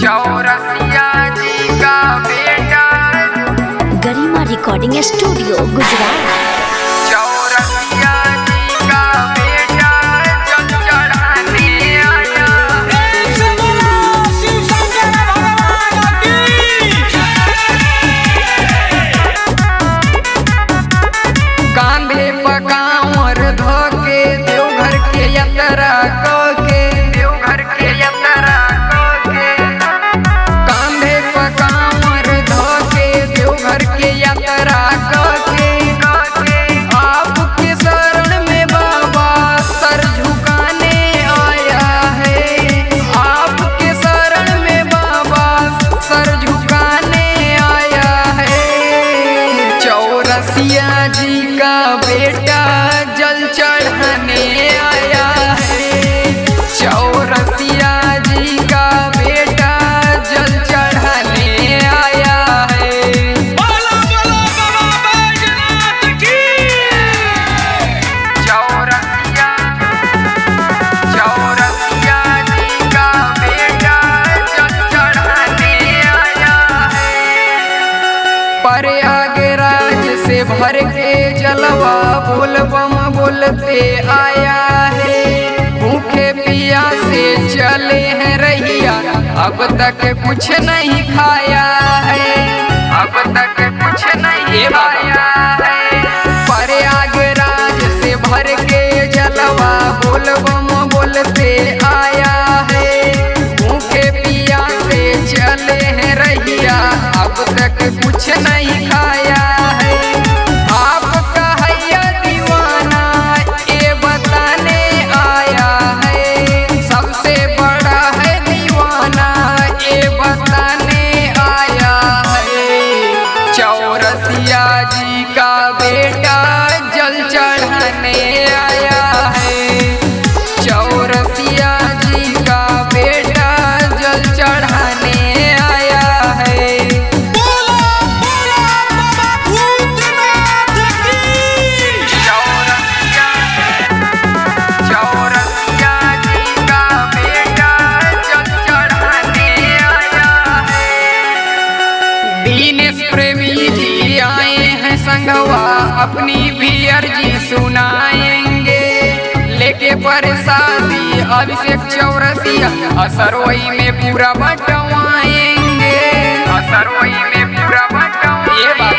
चौरसिया जी का बेटा। गरिमा रिकॉर्डिंग स्टूडियो गुजरात। चौरसिया जी का बेटा जल चढ़ाने आया। कांधे पकावर धोके देवघर के यात्रा के देवघर के यात्रा के कांधे पकावर धोके देवघर के यात्रा के आपके शरण में बाबा सर झुकाने आया है। आपके शरण में बाबा सर झुकाने आया है। चौरसिया जी का बेटा जल चढ़ाने आया है। चौरसिया जी का बेटा जल चढ़ाने आया है। चौरसिया चौरसिया जी का बेटा जल चढ़ाने आया है। प्रयागराज से भर के जलवा बोल बम बोलते आया है। भूखे पिया से चले हैं रहिया अब तक कुछ नहीं खाया है। अब तक कुछ नहीं खाया है। प्रयागराज से भर के जलवा बोल बम बोलते आया है। भूखे पिया से चले हैं रहिया अब तक कुछ नहीं खाया है। आपका हैया दीवाना ये बताने आया है। सबसे बड़ा है दीवाना ये बताने आया है। चौरसिया जी का बेटा जल चढ़ाने आया है। चौरसिया जी का बेटा जल चढ़ाने आया है। चौरसिया जी का बेटा जल चढ़ाने आया है। दीनेश प्रेमी जी आए हैं संगवा अपनी भी अर्जी सुनाएंगे। लेके प्रसादी अभिषेक चौरसिया असरवई में पूरा बटवाएंगे। असरवई में पूरा बटवाएंगे।